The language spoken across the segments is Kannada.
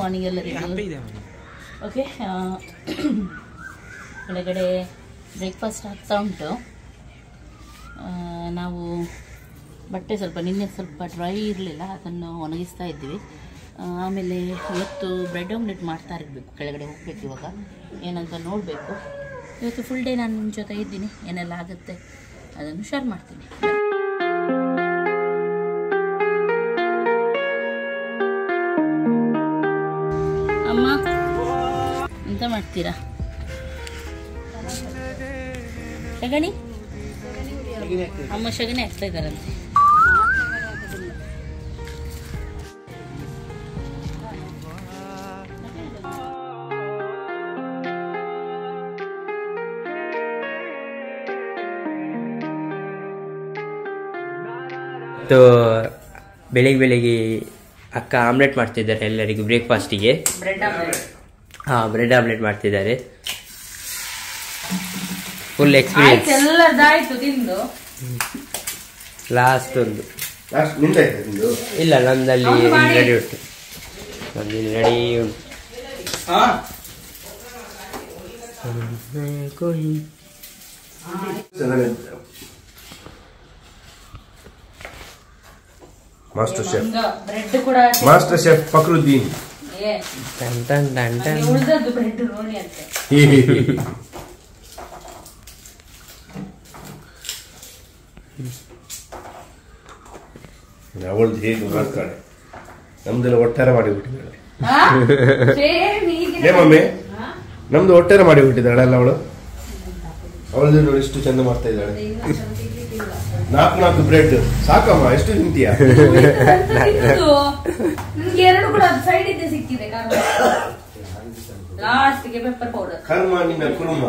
ಮಾರ್ನಿಂಗ್ ಎಲ್ಲರಿಗೂ. ಓಕೆ, ಕೆಳಗಡೆ ಬ್ರೇಕ್ಫಾಸ್ಟ್ ಆಗ್ತಾ ಉಂಟು. ನಾವು ಬಟ್ಟೆ ನಿನ್ನೆ ಸ್ವಲ್ಪ ಡ್ರೈ ಇರಲಿಲ್ಲ, ಅದನ್ನು ಒಣಗಿಸ್ತಾ ಇದ್ವಿ. ಆಮೇಲೆ ಇವತ್ತು ಬ್ರೆಡ್ ಆಮ್ಲೆಟ್ ಮಾಡ್ತಾ ಇರಬೇಕು. ಕೆಳಗಡೆ ಹೋಗ್ಬೇಕು ಇವಾಗ, ಏನಂತ ನೋಡಬೇಕು. ಇವತ್ತು ಫುಲ್ ಡೇ ನಾನು ನಿಮ್ಮ ಜೊತೆ ಇದ್ದೀನಿ, ಏನೆಲ್ಲ ಆಗುತ್ತೆ ಅದನ್ನು ಶೇರ್ ಮಾಡ್ತೀನಿ. ಅಮ್ಮ ಎಂತ ಮಾಡ್ತೀರಾ? ಶಗಣಿ ಅಮ್ಮ ಶಗಣಿ ಹಾಕ್ತಾ ಇದ್ದಾರಂತೆ. ಬೆಳಿಗ್ಗೆ ಅಕ್ಕ ಆಮ್ಲೆಟ್ ಮಾಡ್ತಿದ್ದಾರೆ ಎಲ್ಲರಿಗೂ ಬ್ರೇಕ್ಫಾಸ್ಟಿಗೆ. ಬ್ರೆಡ್ ಆಮ್ಲೆಟ್ ಮಾಡ್ತಿದ್ದಾರೆ. Full experience. ಲಾಸ್ಟ್ ಒಂದು ಇಲ್ಲ, ನಂದಲ್ಲಿ ರೆಡಿ ಉಂಟು, ನಂದಿಲ್ಲಿ ರೆಡಿ ಉಂಟು. Master chef Fakhruddin. ಅವಳು ಹೇಗೆ ಮಾಡ್ತಾಳೆ, ನಮ್ದೆಲ್ಲ ಒಟ್ಟಾರೆ ಮಾಡಿಬಿಟ್ಟಿದ್ದಾಳೆ. ಮಮ್ಮಿ ನಮ್ದು ಒಟ್ಟಾರೆ ಮಾಡಿಬಿಟ್ಟಿದ್ದಾಳೆ ಅಲ್ಲ ಅವಳು. ಅವಳದು ನೋಡಿ ಎಷ್ಟು ಚಂದ ಮಾಡ್ತಾ ಇದ್ದಾಳೆ. 4 ಬ್ರೆಡ್ ಸಾಕಮ್ಮ, ಎಷ್ಟು ತಿಂತೀಯ? ಕರ್ಮ ನಿನ್ನ ಕುರುಮ.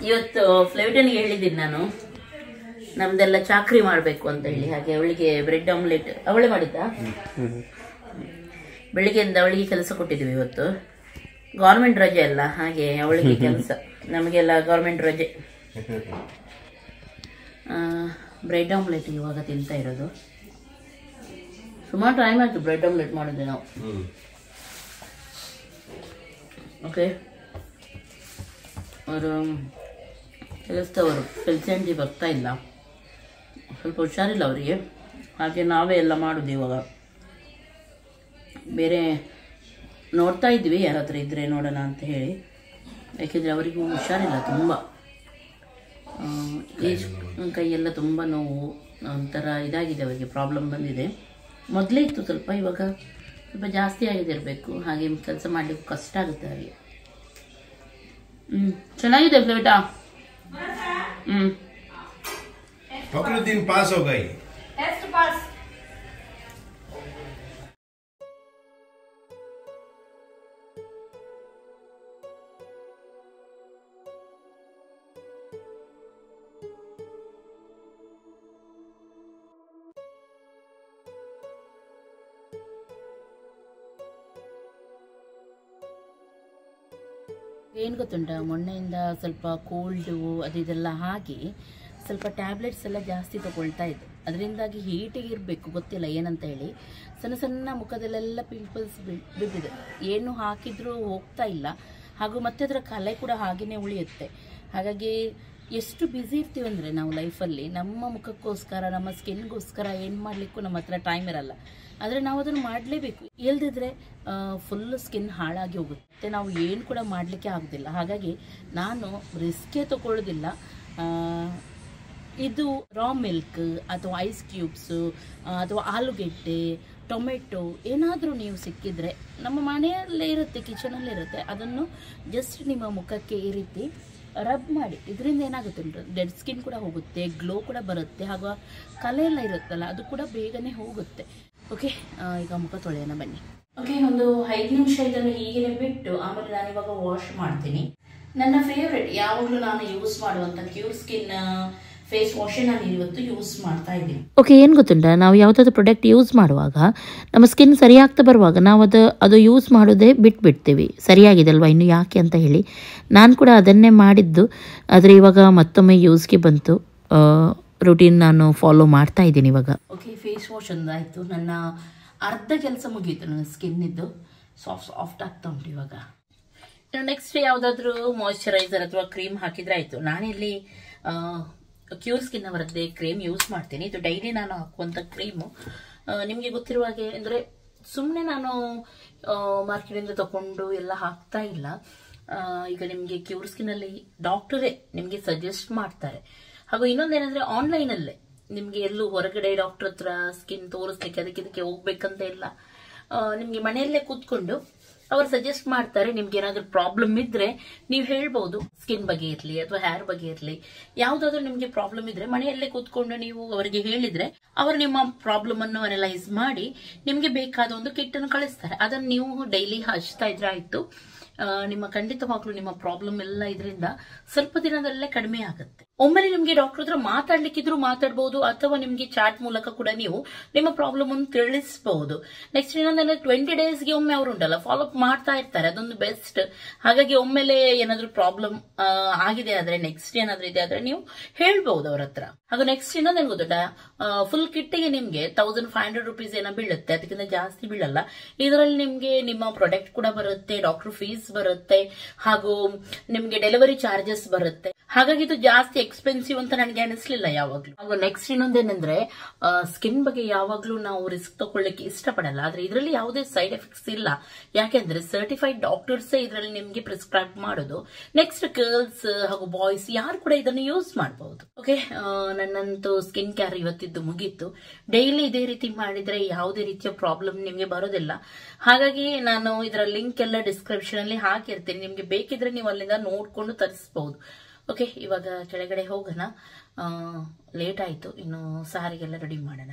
ಇವತ್ತು ಫ್ಲೇವಿಟನ್ಗೆ ಹೇಳಿದ್ದೀನಿ ನಾನು, ನಮ್ದೆಲ್ಲ ಚಾಕ್ರಿ ಮಾಡಬೇಕು ಅಂತ ಹೇಳಿ. ಹಾಗೆ ಅವಳಿಗೆ ಬ್ರೆಡ್ ಆಮ್ಲೆಟ್ ಅವಳೇ ಮಾಡಿದ್ದ. ಬೆಳಿಗ್ಗೆಯಿಂದ ಅವಳಿಗೆ ಕೆಲಸ ಕೊಟ್ಟಿದ್ದೀವಿ. ಇವತ್ತು ಗೌರ್ಮೆಂಟ್ ರಜೆ ಅಲ್ಲ, ಹಾಗೆ ಅವಳಿಗೆ ಕೆಲಸ, ನಮಗೆಲ್ಲ ಗೌರ್ಮೆಂಟ್ ರಜೆ. ಬ್ರೆಡ್ ಆಮ್ಲೆಟ್ ಇವಾಗ ತಿಂತಾ ಇರೋದು. ಸುಮಾರು ಟೈಮ್ ಆಯ್ತು ಬ್ರೆಡ್ ಆಮ್ಲೆಟ್ ಮಾಡಿದ್ವಿ ನಾವು. ಓಕೆ, ಅವರು ಕೆಲಸದವರು ಕೆಲಸಂಜಿ ಬರ್ತಾ ಇಲ್ಲ, ಸ್ವಲ್ಪ ಹುಷಾರಿಲ್ಲ ಅವರಿಗೆ. ಹಾಗೆ ನಾವೇ ಎಲ್ಲ ಮಾಡೋದು ಇವಾಗ. ಬೇರೆ ನೋಡ್ತಾ ಇದ್ವಿ ಯಾರ ಹತ್ರ ಇದ್ರೆ ನೋಡೋಣ ಅಂತ ಹೇಳಿ, ಯಾಕೆಂದರೆ ಅವರಿಗೂ ಹುಷಾರಿಲ್ಲ ತುಂಬ. ಕೈಯೆಲ್ಲ ತುಂಬ ನೋವು, ಒಂಥರ ಇದಾಗಿದೆ ಅವರಿಗೆ, ಪ್ರಾಬ್ಲಮ್ ಬಂದಿದೆ. ಮೊದಲೇ ಇತ್ತು ಸ್ವಲ್ಪ, ಇವಾಗ ಸ್ವಲ್ಪ ಜಾಸ್ತಿ ಆಗಿದೆ ಇರಬೇಕು. ಹಾಗೆ ಕೆಲಸ ಮಾಡಲಿಕ್ಕೆ ಕಷ್ಟ ಆಗುತ್ತೆ ಅವರಿಗೆ. ಚೆನ್ನಾಗಿದೆ ಫ್ಲೇವಿಟಾ. ಫಕ್ರುದ್ದೀನ್ ಪಾಸ್ हो गई. Test pass. ಏನು ಗೊತ್ತುಂಟಾ, ಮೊನ್ನೆಯಿಂದ ಸ್ವಲ್ಪ ಕೋಲ್ಡು ಅದು ಇದೆಲ್ಲ ಆಗಿ ಸ್ವಲ್ಪ ಟ್ಯಾಬ್ಲೆಟ್ಸ್ ಎಲ್ಲ ಜಾಸ್ತಿ ತಗೊಳ್ತಾ ಇದ್ದೆ. ಅದರಿಂದಾಗಿ ಹೀಟಿಗೆ ಇರಬೇಕು, ಗೊತ್ತಿಲ್ಲ ಏನಂತ ಹೇಳಿ. ಸಣ್ಣ ಸಣ್ಣ ಮುಖದಲ್ಲೆಲ್ಲ ಪಿಂಪಲ್ಸ್ ಬಿದ್ದಿದೆ. ಏನು ಹಾಕಿದ್ರೂ ಹೋಗ್ತಾ ಇಲ್ಲ. ಹಾಗೂ ಮತ್ತೆ ಅದರ ಕಲೆ ಕೂಡ ಹಾಗೆಯೇ ಉಳಿಯುತ್ತೆ. ಹಾಗಾಗಿ ಎಷ್ಟು ಬ್ಯುಸಿ ಇರ್ತೀವಿ ಅಂದರೆ ನಾವು ಲೈಫಲ್ಲಿ, ನಮ್ಮ ಮುಖಕ್ಕೋಸ್ಕರ ನಮ್ಮ ಸ್ಕಿನ್ಗೋಸ್ಕರ ಏನು ಮಾಡಲಿಕ್ಕೂ ನಮ್ಮ ಹತ್ರ ಟೈಮ್ ಇರಲ್ಲ. ಆದರೆ ನಾವು ಅದನ್ನು ಮಾಡಲೇಬೇಕು, ಇಲ್ದಿದ್ರೆ ಫುಲ್ಲು ಸ್ಕಿನ್ ಹಾಳಾಗಿ ಹೋಗುತ್ತೆ. ನಾವು ಏನು ಕೂಡ ಮಾಡಲಿಕ್ಕೆ ಆಗೋದಿಲ್ಲ. ಹಾಗಾಗಿ ನಾನು ರಿಸ್ಕೇ ತಗೊಳ್ಳೋದಿಲ್ಲ. ಇದು ರಾ ಮಿಲ್ಕ್ ಅಥವಾ ಐಸ್ ಕ್ಯೂಬ್ಸು ಅಥವಾ ಆಲೂಗೆಡ್ಡೆ, ಟೊಮೆಟೊ ಏನಾದರೂ ನೀವು ಸಿಕ್ಕಿದರೆ ನಮ್ಮ ಮನೆಯಲ್ಲೇ ಇರುತ್ತೆ, ಕಿಚನಲ್ಲೇ ಇರುತ್ತೆ. ಅದನ್ನು ಜಸ್ಟ್ ನಿಮ್ಮ ಮುಖಕ್ಕೆ ಈ ರೀತಿ ರಬ್ ಮಾಡಿ. ಇದರಿಂದ ಏನಾಗುತ್ತೆ ಅಂದರೆ ಡೆಡ್ ಸ್ಕಿನ್ ಕೂಡ ಹೋಗುತ್ತೆ, ಗ್ಲೋ ಕೂಡ ಬರುತ್ತೆ, ಹಾಗೂ ಕಲೆ ಎಲ್ಲ ಇರುತ್ತಲ್ಲ ಅದು ಕೂಡ ಬೇಗನೆ ಹೋಗುತ್ತೆ. ಓಕೆ, ಈಗ ಮುಖ ತೊಳೆಯೋಣ ಬನ್ನಿ. ಓಕೆ, ಒಂದು 5 ನಿಮಿಷ ಇದನ್ನು ಹೀಗೆ ಬಿಟ್ಟು ಆಮೇಲೆ ನಾನು ಇವಾಗ ವಾಶ್ ಮಾಡ್ತೀನಿ. ನನ್ನ ಫೇವ್ರೆಟ್, ಯಾವಾಗಲೂ ನಾನು ಯೂಸ್ ಮಾಡುವಂಥ ಕ್ಯೂರ್ ಸ್ಕಿನ್ ಫೇಸ್ ವಾಶ್ ನಾನು ಇವತ್ತು ಯೂಸ್ ಮಾಡ್ತಾ ಇದ್ದೀನಿ. ಓಕೆ, ಏನು ಗೊತ್ತುಂಟ, ನಾವು ಯಾವುದಾದ್ರು ಪ್ರಾಡಕ್ಟ್ ಯೂಸ್ ಮಾಡುವಾಗ ನಮ್ಮ ಸ್ಕಿನ್ ಸರಿಯಾಗ್ತಾ ಬರುವಾಗ ನಾವು ಅದು ಯೂಸ್ ಮಾಡೋದೇ ಬಿಟ್ಬಿಡ್ತೀವಿ. ಸರಿಯಾಗಿದೆ ಅಲ್ವಾ ಇನ್ನು ಯಾಕೆ ಅಂತ ಹೇಳಿ ನಾನು ಕೂಡ ಅದನ್ನೇ ಮಾಡಿದ್ದು. ಆದರೆ ಇವಾಗ ಮತ್ತೊಮ್ಮೆ ಯೂಸ್ಗೆ ಬಂತು. ರೂಟೀನ್ ನಾನು ಫಾಲೋ ಮಾಡ್ತಾ ಇದ್ದೀನಿ ಇವಾಗ. ಓಕೆ, ಫೇಸ್ ವಾಶ್ ಒಂದಾಯಿತು. ನನ್ನ ಅರ್ಧ ಕೆಲಸ ಮುಗೀತು. ನನ್ನ ಸ್ಕಿನ್ನಿದ್ದು ಸಾಫ್ಟ್ ಆಗ್ತಾ ಉಂಟು ಇವಾಗ. ನೆಕ್ಸ್ಟ್ ಯಾವುದಾದ್ರೂ ಮಾಯಿಶ್ಚರೈಸರ್ ಅಥವಾ ಕ್ರೀಮ್ ಹಾಕಿದ್ರೆ ಆಯಿತು. ನಾನಿಲ್ಲಿ ಕ್ಯೂರ್ ಸ್ಕಿನ್ ಅವರದ್ದೇ ಕ್ರೀಮ್ ಯೂಸ್ ಮಾಡ್ತೀನಿ. ಇದು ಡೈಲಿ ನಾನು ಹಾಕುವಂಥ ಕ್ರೀಮು. ನಿಮಗೆ ಗೊತ್ತಿರುವ ಹಾಗೆ ಅಂದರೆ ಸುಮ್ಮನೆ ನಾನು ಮಾರ್ಕೆಟಿಂದ ತಗೊಂಡು ಎಲ್ಲ ಹಾಕ್ತಾ ಇಲ್ಲ. ಈಗ ನಿಮಗೆ ಕ್ಯೂರ್ ಸ್ಕಿನ್ನಲ್ಲಿ ಡಾಕ್ಟರೇ ನಿಮಗೆ ಸಜೆಸ್ಟ್ ಮಾಡ್ತಾರೆ. ಹಾಗೂ ಇನ್ನೊಂದೇನೆಂದರೆ ಆನ್ಲೈನಲ್ಲೇ ನಿಮಗೆ ಎಲ್ಲೂ ಹೊರಗಡೆ ಡಾಕ್ಟರ್ ಹತ್ರ ಸ್ಕಿನ್ ತೋರಿಸ್ಲಿಕ್ಕೆ ಅದಕ್ಕೆ ಹೋಗ್ಬೇಕಂತ ಇಲ್ಲ. ನಿಮಗೆ ಮನೆಯಲ್ಲೇ ಕೂತ್ಕೊಂಡು ಅವರು ಸಜೆಸ್ಟ್ ಮಾಡ್ತಾರೆ. ನಿಮ್ಗೆ ಏನಾದರೂ ಪ್ರಾಬ್ಲಮ್ ಇದ್ರೆ ನೀವು ಹೇಳ್ಬೋದು. ಸ್ಕಿನ್ ಬಗ್ಗೆ ಇರಲಿ ಅಥವಾ ಹೇರ್ ಬಗ್ಗೆ ಇರಲಿ, ಯಾವುದಾದ್ರೂ ನಿಮಗೆ ಪ್ರಾಬ್ಲಮ್ ಇದ್ರೆ ಮನೆಯಲ್ಲೇ ಕೂತ್ಕೊಂಡು ನೀವು ಅವರಿಗೆ ಹೇಳಿದ್ರೆ ಅವರು ನಿಮ್ಮ ಪ್ರಾಬ್ಲಮ್ ಅನ್ನು ಅನಲೈಸ್ ಮಾಡಿ ನಿಮಗೆ ಬೇಕಾದ ಒಂದು ಕಿಟ್ ಅನ್ನು ಕಳಿಸ್ತಾರೆ. ಅದನ್ನು ನೀವು ಡೈಲಿ ಹಚ್ತಾ ಇದ್ರೆ ಆಯ್ತು. ನಿಮ್ಮ ಖಂಡಿತವಾಗ್ಲೂ ನಿಮ್ಮ ಪ್ರಾಬ್ಲಮ್ ಎಲ್ಲ ಇದರಿಂದ ಸ್ವಲ್ಪ ದಿನದಲ್ಲೇ ಕಡಿಮೆ ಆಗುತ್ತೆ. ಒಮ್ಮೆಲೆ ನಿಮ್ಗೆ ಡಾಕ್ಟರ್ ಹತ್ರ ಮಾತಾಡ್ಲಿಕ್ಕಿದ್ರು ಮಾತಾಡಬಹುದು, ಅಥವಾ ನಿಮ್ಗೆ ಚಾಟ್ ಮೂಲಕ ಕೂಡ ನೀವು ನಿಮ್ಮ ಪ್ರಾಬ್ಲಮ್ ಅನ್ನು ತಿಳಿಸಬಹುದು. ನೆಕ್ಸ್ಟ್ ಇನ್ನೊಂದೆಲ್ಲ 20 ಡೇಸ್ಗೆ ಒಮ್ಮೆ ಅವರು ಉಂಟಲ್ಲ ಫಾಲೋ ಅಪ್ ಮಾಡ್ತಾ ಇರ್ತಾರೆ, ಅದೊಂದು ಬೆಸ್ಟ್. ಹಾಗಾಗಿ ಒಮ್ಮೆಲೆ ಏನಾದ್ರೂ ಪ್ರಾಬ್ಲಮ್ ಆಗಿದೆ ಆದ್ರೆ, ನೆಕ್ಸ್ಟ್ ಏನಾದ್ರೂ ಇದೆ ಆದ್ರೆ ನೀವು ಹೇಳ್ಬಹುದು ಅವ್ರ ಹತ್ರ. ಹಾಗೂ ನೆಕ್ಸ್ಟ್ ಇನ್ನೊಂದೇನು ಗೊತ್ತುಂಟ, ಫುಲ್ ಕಿಟ್ಟಿಗೆ ನಿಮ್ಗೆ 1500 rupees ಏನೋ ಬೀಳುತ್ತೆ, ಅದಕ್ಕಿಂತ ಜಾಸ್ತಿ ಬೀಳಲ್ಲ. ಇದರಲ್ಲಿ ನಿಮ್ಗೆ ನಿಮ್ಮ ಪ್ರಾಡಕ್ಟ್ ಕೂಡ ಬರುತ್ತೆ, ಡಾಕ್ಟರ್ ಫೀಸ್ ಬರುತ್ತೆ, ಹಾಗೂ ನಿಮ್ಗೆ ಡೆಲಿವರಿ ಚಾರ್ಜಸ್ ಬರುತ್ತೆ. ಹಾಗಾಗಿ ಇದು ಜಾಸ್ತಿ ಎಕ್ಸ್ಪೆನ್ಸಿವ್ ಅಂತ ನನಗೆ ಅನಿಸ್ಲಿಲ್ಲ ಯಾವಾಗ್ಲೂ. ಹಾಗೂ ನೆಕ್ಸ್ಟ್ ಇನ್ನೊಂದೇನೆಂದ್ರೆ, ಸ್ಕಿನ್ ಬಗ್ಗೆ ಯಾವಾಗ್ಲೂ ನಾವು ರಿಸ್ಕ್ ತಗೊಳ್ಳಿಕ್ಕೆ ಇಷ್ಟಪಡಲ್ಲ. ಆದ್ರೆ ಇದರಲ್ಲಿ ಯಾವುದೇ ಸೈಡ್ ಎಫೆಕ್ಟ್ಸ್ ಇಲ್ಲ. ಯಾಕೆಂದ್ರೆ ಸರ್ಟಿಫೈಡ್ ಡಾಕ್ಟರ್ಸೇ ಇದರಲ್ಲಿ ನಿಮ್ಗೆ ಪ್ರಿಸ್ಕ್ರೈಬ್ ಮಾಡೋದು. ನೆಕ್ಸ್ಟ್ ಗರ್ಲ್ಸ್ ಹಾಗೂ ಬಾಯ್ಸ್ ಯಾರು ಕೂಡ ಇದನ್ನು ಯೂಸ್ ಮಾಡಬಹುದು. ಓಕೆ, ನನ್ನಂತೂ ಸ್ಕಿನ್ ಕೇರ್ ಇವತ್ತಿದ್ದು ಮುಗೀತು. ಡೈಲಿ ಇದೇ ರೀತಿ ಮಾಡಿದ್ರೆ ಯಾವುದೇ ರೀತಿಯ ಪ್ರಾಬ್ಲಮ್ ನಿಮ್ಗೆ ಬರೋದಿಲ್ಲ. ಹಾಗಾಗಿ ನಾನು ಇದರ ಲಿಂಕ್ ಎಲ್ಲ ಡಿಸ್ಕ್ರಿಪ್ಷನ್ ಅಲ್ಲಿ ಹಾಕಿರ್ತೀನಿ. ನಿಮ್ಗೆ ಬೇಕಿದ್ರೆ ನೀವು ಅಲ್ಲಿಂದ ನೋಡ್ಕೊಂಡು ತರಿಸಬಹುದು. ಓಕೆ, ಇವಾಗ ಕೆಳಗಡೆ ಹೋಗೋಣ. ಲೇಟ್ ಆಯ್ತು, ಇನ್ನು ಸಾರಿಗೆಲ್ಲ ರೆಡಿ ಮಾಡೋಣ.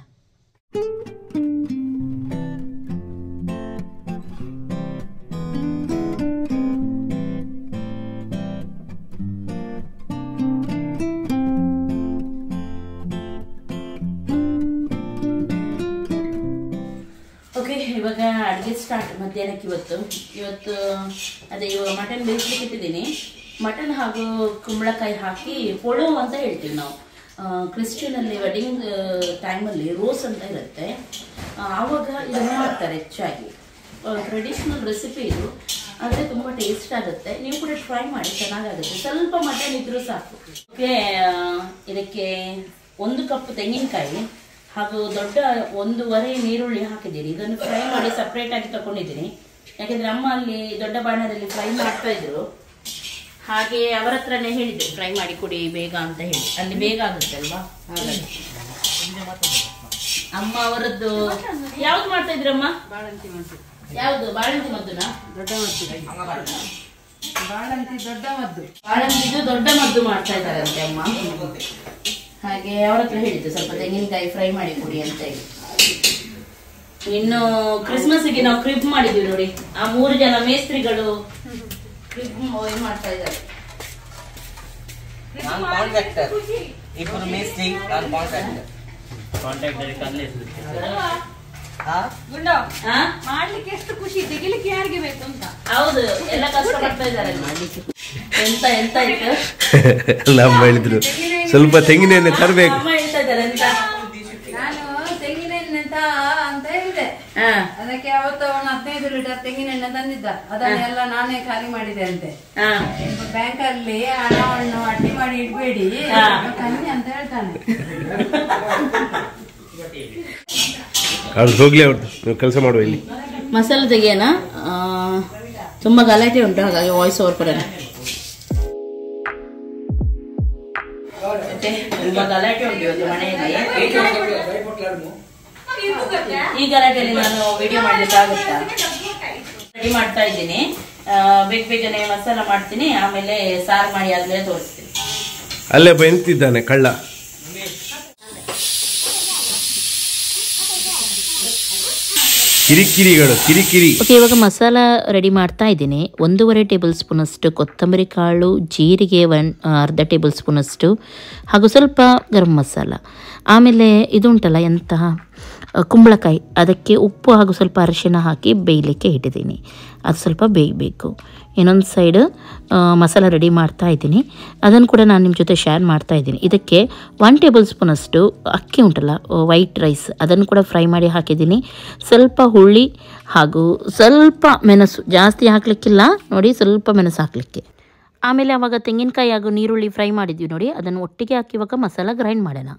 ಓಕೆ, ಇವಾಗ ಅಡುಗೆ ಸ್ಟಾರ್ಟ್. ಮಧ್ಯಾಹ್ನಕ್ಕೆ ಇವತ್ತು ಅದೇ ಇವಾಗ ಮಟನ್ ಬೇಯಿಸ್ಲಿಕ್ಕೆ ಇಟ್ಟಿದ್ದೀನಿ. ಮಟನ್ ಹಾಗೂ ಕುಂಬಳಕಾಯಿ ಹಾಕಿ ಪೊಳು ಅಂತ ಹೇಳ್ತೀವಿ ನಾವು. ಕ್ರಿಶ್ಚಿಯನ್ ಅಲ್ಲಿ ವೆಡ್ಡಿಂಗ್ ಟೈಮಲ್ಲಿ ರೋಸ್ ಅಂತ ಇರುತ್ತೆ, ಆವಾಗ ಇದನ್ನು ಮಾಡ್ತಾರೆ ಹೆಚ್ಚಾಗಿ. ಟ್ರೆಡಿಷನಲ್ ರೆಸಿಪಿ ಇದು, ಆದರೆ ತುಂಬ ಟೇಸ್ಟ್ ಆಗುತ್ತೆ. ನೀವು ಕೂಡ ಟ್ರೈ ಮಾಡಿ, ಚೆನ್ನಾಗಾಗುತ್ತೆ. ಸ್ವಲ್ಪ ಮಟನ್ ಇದ್ರೂ ಸಾಕು. ಓಕೆ, ಇದಕ್ಕೆ 1 ಕಪ್ ತೆಂಗಿನಕಾಯಿ ಹಾಗೂ ದೊಡ್ಡ 1.5 ನೀರುಳ್ಳಿ ಹಾಕಿದ್ದೀನಿ. ಇದನ್ನು ಫ್ರೈ ಮಾಡಿ ಸಪ್ರೇಟ್ ಆಗಿ ತಗೊಂಡಿದ್ದೀನಿ. ಯಾಕೆಂದ್ರೆ ಅಮ್ಮ ಅಲ್ಲಿ ದೊಡ್ಡ ಬಾಣದಲ್ಲಿ ಫ್ರೈ ಮಾಡ್ತಾ ಇದ್ರು. ಹಾಗೆ ಅವರ ಹತ್ರನೇ ಹೇಳಿದ್ರು ಫ್ರೈ ಮಾಡಿ ಕೊಡಿ ಬೇಗ ಅಂತ ಹೇಳಿ, ಅಲ್ಲಿ ಬೇಗ ಆಗುತ್ತೆ ಅಲ್ವಾ. ಹಾಗಾಗಿ ಅಮ್ಮ ಅವರದ್ದು ಯಾವ್ದು ಮಾಡ್ತಾ ಇದ್ರಮ್ಮ? ಯಾವ್ದು? ಬಾಳಂತಿ ಮದ್ದುನಾ? ದೊಡ್ಡ ಮದ್ದು. ಬಾಳಂತಿದು ದೊಡ್ಡ ಮದ್ದು ಮಾಡ್ತಾ ಇದ್ದಾರಂತೆ ಅಮ್ಮ. ಹಾಗೆ ಅವ್ರ ಹತ್ರ ಹೇಳಿದ್ದು ಸ್ವಲ್ಪ ತೆಂಗಿನಕಾಯಿ ಫ್ರೈ ಮಾಡಿ ಕೊಡಿ ಅಂತ ಹೇಳಿ. ಇನ್ನು ಕ್ರಿಸ್ಮಸ್ಗೆ ನಾವು ಕ್ರಿಬ್ ಮಾಡಿದ್ವಿ ನೋಡಿ, ಆ 3 ಜನ ಮೇಸ್ತ್ರಿಗಳು ಕ್ರಿಬ್ ಮಾಡ್ತಾ ಇದ್ದಾರೆ. ಮಾಡ್ಲಿಕ್ಕೆ ಎಷ್ಟು ಖುಷಿ, ತೆಗಿಲಿಕ್ಕೆ ಯಾರಿಗೆ ಬೇಕು ಅಂತ. ಹೌದು, ಎಲ್ಲ ಕಷ್ಟ ಪಡ್ತಾ ಇದ್ದಾರೆ ಮಾಡ್ಲಿಕ್ಕೆ. ಎಂತ ಇತ್ತು ಅಮ್ಮ ಹೇಳಿದ್ರು ಸ್ವಲ್ಪ ತೆಂಗಿನ ಎಣ್ಣೆ ತರಬೇಕು. ಅಮ್ಮ ಹೇಳ್ತಾ ಇದ್ದಾರೆ ಎಂತ, ನಾನು ತೆಂಗಿನ ಎಣ್ಣೆ ಅಂತ ಹೇಳಿದೆ. ಅದಕ್ಕೆ ಅವತ್ತು 15 ಲೀಟರ್ ತೆಂಗಿನ ಎಣ್ಣೆ ತಂದಿದ್ದ, ಅದನ್ನೆಲ್ಲ ನಾನೇ ಖಾಲಿ ಮಾಡಿದೆ ಅಂತೆ. ಬ್ಯಾಂಕ್ ಅಲ್ಲಿ ಹಣವನ್ನು ಅಡ್ಡಿ ಮಾಡಿ ಇಡ್ಬೇಡಿ ಕಮ್ಮಿ ಅಂತ ಹೇಳ್ತಾನೆ. ಅವ್ರು ಹೋಗ್ಲಿ, ಅವ್ರದ್ದು ಕೆಲಸ ಮಾಡುವ. ಇಲ್ಲಿ ಮಸಾಲೆ ತೆಗಿಯೋಣ, ತುಂಬಾ ಗಲಾಟೆ ಉಂಟು, ಹಾಗಾಗಿ ವಾಯ್ಸ್ ಓವರ್ ಕೊಡೋಣ. ತುಂಬಾ ಗಲಾಟೆ ಉಂಟು ಇವತ್ತು ಮನೆಯಲ್ಲಿ. ಈ ಗಲಾಟೆಯಲ್ಲಿ ನಾನು ವಿಡಿಯೋ ಮಾಡ್ಲಿಕ್ಕೆ ಆಗುತ್ತಾ? ರೆಡಿ ಮಾಡ್ತಾ ಇದ್ದೀನಿ. ಬೇಗನೆ ಮಸಾಲ ಮಾಡ್ತೀನಿ, ಆಮೇಲೆ ಸಾರು ಮಾಡಿ ಆದ್ಮೇಲೆ ತೋರಿಸ್ತೀನಿ. ಅಲ್ಲೇ ನಿಂತಿದ್ದಾನೆ ಕಳ್ಳ. ಕಿರಿಕಿರಿ. ಓಕೆ, ಇವಾಗ ಮಸಾಲ ರೆಡಿ ಮಾಡ್ತಾ ಇದ್ದೀನಿ. 1.5 ಟೇಬಲ್ ಸ್ಪೂನ್ ಅಷ್ಟು ಕೊತ್ತಂಬರಿ ಕಾಳು, ಜೀರಿಗೆ ಅರ್ಧ ಟೇಬಲ್ ಸ್ಪೂನ್ ಅಷ್ಟು, ಹಾಗೂ ಸ್ವಲ್ಪ ಗರಂ ಮಸಾಲ. ಆಮೇಲೆ ಇದು ಉಂಟಲ್ಲ ಎಂತಹ ಕುಂಬಳಕಾಯಿ, ಅದಕ್ಕೆ ಉಪ್ಪು ಹಾಗೂ ಸ್ವಲ್ಪ ಅರಿಶಿನ ಹಾಕಿ ಬೇಯಲಿಕ್ಕೆ ಇಟ್ಟಿದ್ದೀನಿ. ಅದು ಸ್ವಲ್ಪ ಬೇಯಬೇಕು. ಇನ್ನೊಂದು ಸೈಡ್ ಮಸಾಲ ರೆಡಿ ಮಾಡ್ತಾ ಇದ್ದೀನಿ, ಅದನ್ನು ಕೂಡ ನಾನು ನಿಮ್ಮ ಜೊತೆ ಶೇರ್ ಮಾಡ್ತಾ ಇದ್ದೀನಿ. ಇದಕ್ಕೆ 1 ಟೇಬಲ್ ಸ್ಪೂನ್ ಅಷ್ಟು ಅಕ್ಕಿ ಉಂಟಲ್ಲ, ವೈಟ್ ರೈಸ್, ಅದನ್ನು ಕೂಡ ಫ್ರೈ ಮಾಡಿ ಹಾಕಿದ್ದೀನಿ. ಸ್ವಲ್ಪ ಹುಳಿ ಹಾಗೂ ಸ್ವಲ್ಪ ಮೆಣಸು, ಜಾಸ್ತಿ ಹಾಕಲಿಕ್ಕಿಲ್ಲ ನೋಡಿ, ಸ್ವಲ್ಪ ಮೆಣಸು ಹಾಕಲಿಕ್ಕೆ. ಆಮೇಲೆ ಆವಾಗ ತೆಂಗಿನಕಾಯಿ ಹಾಗೂ ನೀರುಳ್ಳಿ ಫ್ರೈ ಮಾಡಿದ್ವಿ ನೋಡಿ, ಅದನ್ನು ಒಟ್ಟಿಗೆ ಹಾಕಿ ಇವಾಗ ಮಸಾಲ ಗ್ರೈಂಡ್ ಮಾಡೋಣ.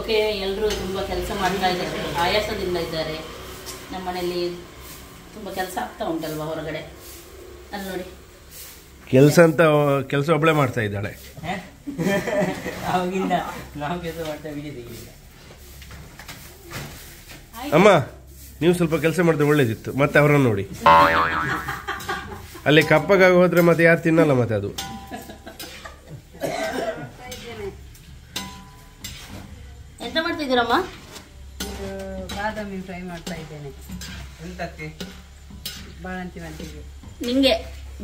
ಓಕೆ, ಎಲ್ಲರೂ ತುಂಬ ಕೆಲಸ ಮಾಡ್ತಾ ಇದ್ದಾರೆ, ಆಯಾಸದಿಂದ ಇದ್ದಾರೆ. ನಮ್ಮ ಮನೆಯಲ್ಲಿ ತುಂಬ ಕೆಲಸ ಆಗ್ತಾ ಉಂಟಲ್ವ ಹೊರಗಡೆ, ಅಲ್ಲಿ ನೋಡಿ. ಕೆಲಸ ಒಬ್ಬಳೇ ಮಾಡ್ತಾ ಇದ್ದಾಳೆ. ಅಮ್ಮ, ನೀವು ಸ್ವಲ್ಪ ಕೆಲಸ ಮಾಡಿದ್ರೆ ಒಳ್ಳೇದಿತ್ತು. ಮತ್ತೆ ಅವರನ್ನು ನೋಡಿ, ಅಲ್ಲಿ ಕಪ್ಪಗಾಗಿ ಹೋದ್ರೆ ಮತ್ತೆ ಯಾರು ತಿನ್ನಲ್ಲ ಮತ್ತೆ ಅದು. ಎಂತ ಮಾಡ್ತಿದ್ದೀರಮ್ಮ? ಬಾದಾಮಿ ಫ್ರೈ ಮಾಡ್ತಾ ಇದ್ದೇನೆ. ಬಾಳಂತಿಗೆ ನಿಂಗೆ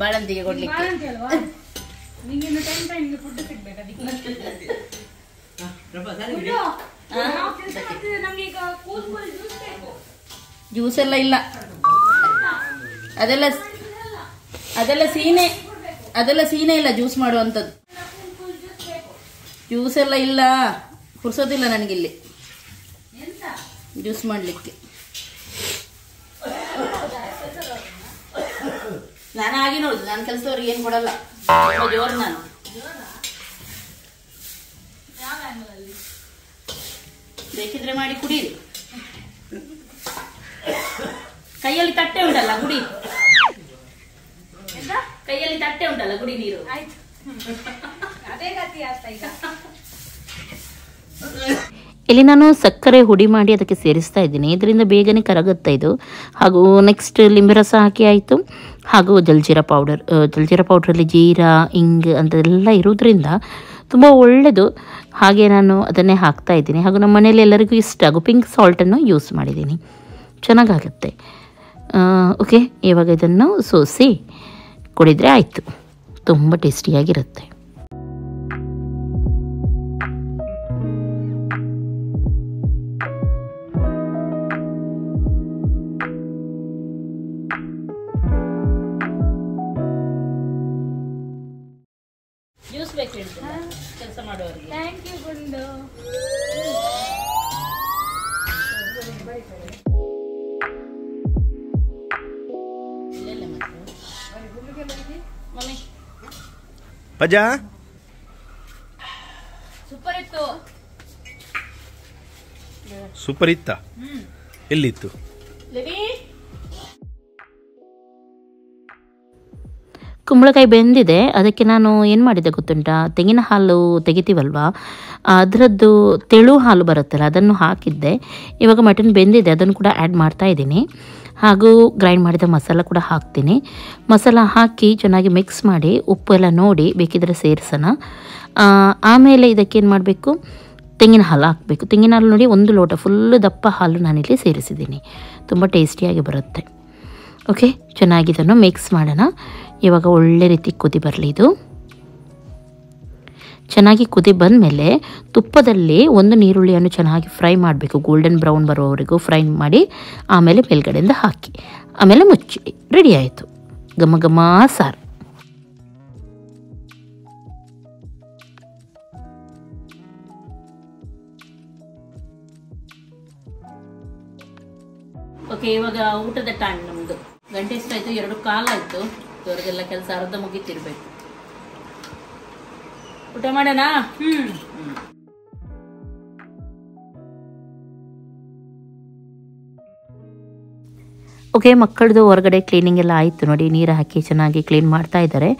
ಬಾಳಂತಿಗೆ ಕೊಡ್ಲಿಕ್ಕೆ. ಜ್ಯೂಸ್ ಎಲ್ಲ ಇಲ್ಲ, ಅದೆಲ್ಲ ಸೀನೆ ಇಲ್ಲ ಜ್ಯೂಸ್ ಮಾಡುವಂಥದ್ದು. ಜ್ಯೂಸ್ ಎಲ್ಲ ಇಲ್ಲ, ಕುರ್ಸೋದಿಲ್ಲ ನನಗಿಲ್ಲಿ ಜ್ಯೂಸ್ ಮಾಡಲಿಕ್ಕೆ. ನಾನು ಹಾಗೆ ನೋಡುದು, ನಾನು ಕೆಲಸದವ್ರಿಗೆ ಏನು ಕೊಡಲ್ಲ, ಜೋರು ನಾನು. ಬೇಕಿದ್ರೆ ಮಾಡಿ ಕುಡೀರಿ. ಕೈಯಲ್ಲಿ ತಟ್ಟೆ ಉಂಟಲ್ಲ, ಕುಡಿ. ಕೈಯಲ್ಲಿ ತಟ್ಟೆ ಉಂಟಲ್ಲ, ಕುಡಿ ನೀರು. ಅದೇ ಗತಿ ಆಗ್ತಾ ಈಗ. ಇಲ್ಲಿ ನಾನು ಸಕ್ಕರೆ ಹುಡಿ ಮಾಡಿ ಅದಕ್ಕೆ ಸೇರಿಸ್ತಾ ಇದ್ದೀನಿ, ಇದರಿಂದ ಬೇಗನೆ ಕರಗುತ್ತೆ ಇದು. ಹಾಗೂ ನೆಕ್ಸ್ಟ್ ಲಿಂಬೆ ರಸ ಹಾಕಿ ಆಯಿತು, ಹಾಗೂ ಜಲ್ಜೀರಾ ಪೌಡ್ರಲ್ಲಿ ಜೀರಾ, ಇಂಗ್ ಅಂತೆಲ್ಲ ಇರೋದ್ರಿಂದ ತುಂಬ ಒಳ್ಳೆಯದು. ಹಾಗೆ ನಾನು ಅದನ್ನೇ ಹಾಕ್ತಾ ಇದ್ದೀನಿ. ಹಾಗೂ ನಮ್ಮ ಮನೆಯಲ್ಲಿ ಎಲ್ಲರಿಗೂ ಇಷ್ಟ ಆಗೋ ಪಿಂಕ್ ಸಾಲ್ಟನ್ನು ಯೂಸ್ ಮಾಡಿದ್ದೀನಿ, ಚೆನ್ನಾಗಾಗುತ್ತೆ. ಓಕೆ, ಇವಾಗ ಇದನ್ನು ಸೋಸಿ ಕುಡಿದರೆ ಆಯಿತು, ತುಂಬ ಟೇಸ್ಟಿಯಾಗಿರುತ್ತೆ. ಜ್ಯೂಸ್ ಬೇಕು ಕೆಲಸ ಮಾಡುವವರಿಗೆ. ಥ್ಯಾಂಕ್ ಯು ಗುಂಡು. ಮಮ್ಮಿ ಪಜಾ ಸೂಪರ್ ಇತ್ತ. ಎಲ್ಲಿತ್ತು? ಕುಂಬಳಕಾಯಿ ಬೆಂದಿದೆ, ಅದಕ್ಕೆ ನಾನು ಏನು ಮಾಡಿದ್ದೆ ಗೊತ್ತುಂಟಾ, ತೆಂಗಿನ ಹಾಲು ತೆಗಿತೀವಲ್ವ, ಅದರದ್ದು ತೆಳು ಹಾಲು ಬರುತ್ತಲ್ಲ, ಅದನ್ನು ಹಾಕಿದ್ದೆ. ಇವಾಗ ಮಟನ್ ಬೆಂದಿದೆ, ಅದನ್ನು ಕೂಡ ಆ್ಯಡ್ ಮಾಡ್ತಾ ಇದ್ದೀನಿ. ಹಾಗೂ ಗ್ರೈಂಡ್ ಮಾಡಿದ ಮಸಾಲ ಕೂಡ ಹಾಕ್ತೀನಿ. ಮಸಾಲ ಹಾಕಿ ಚೆನ್ನಾಗಿ ಮಿಕ್ಸ್ ಮಾಡಿ ಉಪ್ಪು ಎಲ್ಲ ನೋಡಿ ಬೇಕಿದ್ರೆ ಸೇರಿಸೋಣ. ಆಮೇಲೆ ಇದಕ್ಕೇನು ಮಾಡಬೇಕು, ತೆಂಗಿನ ಹಾಲು ಹಾಕಬೇಕು. ತೆಂಗಿನ ಹಾಲು ನೋಡಿ 1 ಲೋಟ ಫುಲ್ಲು ದಪ್ಪ ಹಾಲು ನಾನಿಲ್ಲಿ ಸೇರಿಸಿದ್ದೀನಿ, ತುಂಬ ಟೇಸ್ಟಿಯಾಗಿ ಬರುತ್ತೆ. ಓಕೆ, ಚೆನ್ನಾಗಿ ಇದನ್ನು ಮಿಕ್ಸ್ ಮಾಡೋಣ. ಇವಾಗ ಒಳ್ಳೆ ರೀತಿ ಕುದಿ ಬರಲಿ. ಇದು ಚೆನ್ನಾಗಿ ಕುದಿ ಬಂದಮೇಲೆ ತುಪ್ಪದಲ್ಲಿ 1 ನೀರುಳ್ಳಿಯನ್ನು ಚೆನ್ನಾಗಿ ಫ್ರೈ ಮಾಡಬೇಕು, ಗೋಲ್ಡನ್ ಬ್ರೌನ್ ಬರೋವರೆಗೂ ಫ್ರೈ ಮಾಡಿ ಆಮೇಲೆ ಮೇಲ್ಗಡೆಯಿಂದ ಹಾಕಿ ಆಮೇಲೆ ಮುಚ್ಚಿ ರೆಡಿ ಆಯಿತು ಘಮ ಘಮ ಸಾರು. ಓಕೆ, ಇವಾಗ ಊಟದ ಟೈಮ್ ನಮ್ಮದು. ಗಂಟೆ ಎಷ್ಟಾಯಿತು? 2:15 ಆಯಿತು. ಇವ್ರಿಗೆಲ್ಲ ಕೆಲಸ ಅರ್ಧ ಮುಗಿತಿರ್ಬೇಕು. ಊಟ ಮಾಡೋಣ? ಓಕೆ, ಮಕ್ಕಳದು ಹೊರಗಡೆ ಕ್ಲೀನಿಂಗ್ ಎಲ್ಲ ಆಯಿತು ನೋಡಿ, ನೀರು ಹಾಕಿ ಚೆನ್ನಾಗಿ ಕ್ಲೀನ್ ಮಾಡ್ತಾ ಇದ್ದಾರೆ.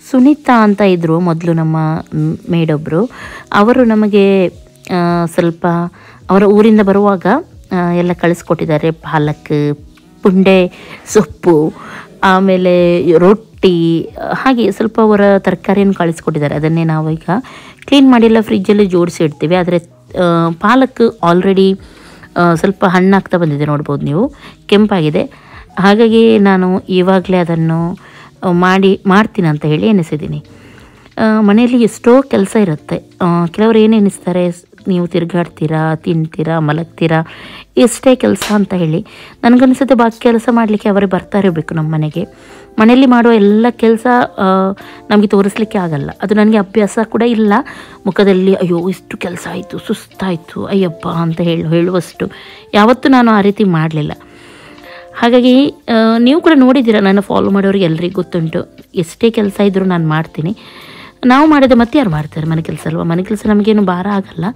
ಸುನೀತಾ ಅಂತ ಇದ್ದರು ಮೊದಲು ನಮ್ಮ ಮೇಡೊಬ್ಬರು, ಅವರು ನಮಗೆ ಸ್ವಲ್ಪ ಅವರ ಊರಿಂದ ಬರುವಾಗ ಎಲ್ಲ ಕಳಿಸ್ಕೊಟ್ಟಿದ್ದಾರೆ. ಪಾಲಕ್, ಪುಂಡೆ ಸೊಪ್ಪು, ಆಮೇಲೆ ರೊಟ್ಟಿ, ಹಾಗೆ ಸ್ವಲ್ಪ ಅವರ ತರಕಾರಿಯನ್ನು ಕಳಿಸ್ಕೊಟ್ಟಿದ್ದಾರೆ. ಅದನ್ನೇ ನಾವು ಈಗ ಕ್ಲೀನ್ ಮಾಡಿಲ್ಲ ಫ್ರಿಜ್ಜಲ್ಲಿ ಜೋಡಿಸಿ ಇಡ್ತೀವಿ. ಆದರೆ ಪಾಲಕ್ ಆಲ್ರೆಡಿ ಸ್ವಲ್ಪ ಹಣ್ಣಾಗ್ತಾ ಬಂದಿದೆ, ನೋಡ್ಬೋದು ನೀವು, ಕೆಂಪಾಗಿದೆ. ಹಾಗಾಗಿ ನಾನು ಇವಾಗಲೇ ಅದನ್ನು ಮಾಡ್ತೀನಿ ಅಂತ ಹೇಳಿ ಎನಿಸಿದ್ದೀನಿ. ಮನೆಯಲ್ಲಿ ಎಷ್ಟೋ ಕೆಲಸ ಇರುತ್ತೆ. ಕೆಲವರು ಏನು ಎನಿಸ್ತಾರೆ, ನೀವು ತಿರುಗಾಡ್ತೀರಾ, ತಿಂತೀರಾ, ಮಲಗ್ತೀರಾ, ಎಷ್ಟೇ ಕೆಲಸ ಅಂತ ಹೇಳಿ. ನನಗನ್ಸುತ್ತೆ ಬಾಕಿ ಕೆಲಸ ಮಾಡಲಿಕ್ಕೆ ಅವರೇ ಬರ್ತಾ ಇರಬೇಕು ನಮ್ಮ ಮನೆಗೆ. ಮನೆಯಲ್ಲಿ ಮಾಡುವ ಎಲ್ಲ ಕೆಲಸ ನಮಗೆ ತೋರಿಸ್ಲಿಕ್ಕೆ ಆಗಲ್ಲ. ಅದು ನನಗೆ ಅಭ್ಯಾಸ ಕೂಡ ಇಲ್ಲ. ಮುಖದಲ್ಲಿ ಅಯ್ಯೋ ಇಷ್ಟು ಕೆಲಸ ಆಯಿತು, ಸುಸ್ತಾಯಿತು, ಅಯ್ಯಪ್ಪ ಅಂತ ಹೇಳುವಷ್ಟು ಯಾವತ್ತೂ ನಾನು ಆ ರೀತಿ ಮಾಡಲಿಲ್ಲ. ಹಾಗಾಗಿ ನೀವು ಕೂಡ ನೋಡಿದ್ದೀರಾ, ನಾನು ಫಾಲೋ ಮಾಡೋರಿಗೆ ಎಲ್ರಿಗೂ ಗೊತ್ತುಂಟು, ಎಷ್ಟೇ ಕೆಲಸ ಇದ್ದರೂ ನಾನು ಮಾಡ್ತೀನಿ. ನಾವು ಮಾಡಿದೆ ಮತ್ತೆ ಯಾರು ಮಾಡ್ತಾರೆ ಮನೆ ಕೆಲಸ ಅಲ್ವಾ? ಮನೆ ಕೆಲಸ ನಮಗೇನು ಭಾರ ಆಗಲ್ಲ.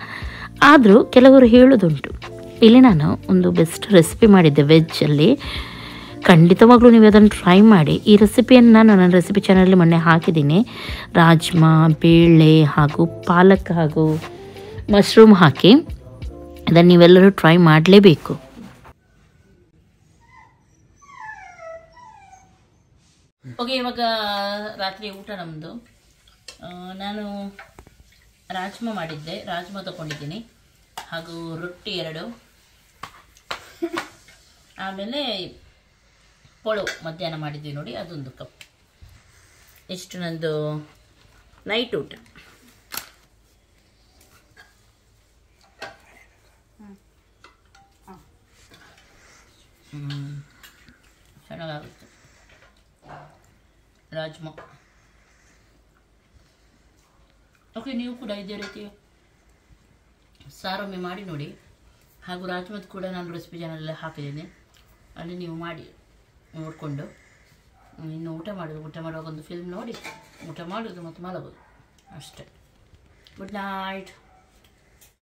ಆದರೂ ಕೆಲವರು ಹೇಳೋದುಂಟು. ಇಲ್ಲಿ ನಾನು ಒಂದು ಬೆಸ್ಟ್ ರೆಸಿಪಿ ಮಾಡಿದ್ದೆ ವೆಜ್ಜಲ್ಲಿ. ಖಂಡಿತವಾಗ್ಲೂ ನೀವು ಅದನ್ನು ಟ್ರೈ ಮಾಡಿ. ಈ ರೆಸಿಪಿಯನ್ನು ನಾನು ನನ್ನ ರೆಸಿಪಿ ಚಾನಲಲ್ಲಿ ಮೊನ್ನೆ ಹಾಕಿದ್ದೀನಿ. ರಾಜ್ಮಾ, ಬೇಳೆ ಹಾಗೂ ಪಾಲಕ್ ಹಾಗೂ ಮಶ್ರೂಮ್ ಹಾಕಿ ಅದನ್ನು ನೀವೆಲ್ಲರೂ ಟ್ರೈ ಮಾಡಲೇಬೇಕು. ಓಕೆ, ಇವಾಗ ರಾತ್ರಿ ಊಟ ನಮ್ಮದು. ನಾನು ರಾಜ್ಮಾ ಮಾಡಿದ್ದೆ, ರಾಜ್ಮಾ ತಗೊಂಡಿದ್ದೀನಿ, ಹಾಗೂ ರೊಟ್ಟಿ 2, ಆಮೇಲೆ ಪೊಳವು ಮಧ್ಯಾಹ್ನ ಮಾಡಿದ್ವಿ ನೋಡಿ, ಅದೊಂದು ಕಪ್. ಎಷ್ಟು ನಂದು ನೈಟ್ ಊಟ. ಚೆನ್ನಾಗಾಗುತ್ತೆ ರಾಜ್ಮಾ. ಓಕೆ, ನೀವು ಕೂಡ ಇದೇ ರೀತಿ ಸಾರೊಮ್ಮೆ ಮಾಡಿ ನೋಡಿ. ಹಾಗೂ ರಾಜ್ಮದ್ ಕೂಡ ನಾನು ರೆಸಿಪಿ ಚಾನಲಲ್ಲಿ ಹಾಕಿದ್ದೀನಿ, ಅಲ್ಲಿ ನೀವು ಮಾಡಿ ನೋಡಿಕೊಂಡು ಇನ್ನು ಊಟ ಮಾಡುವಾಗ ಒಂದು ಫಿಲ್ಮ್ ನೋಡಿ ಊಟ ಮಾಡೋದು ಮತ್ತು ಮಲಗೋದು ಅಷ್ಟೇ. Good night.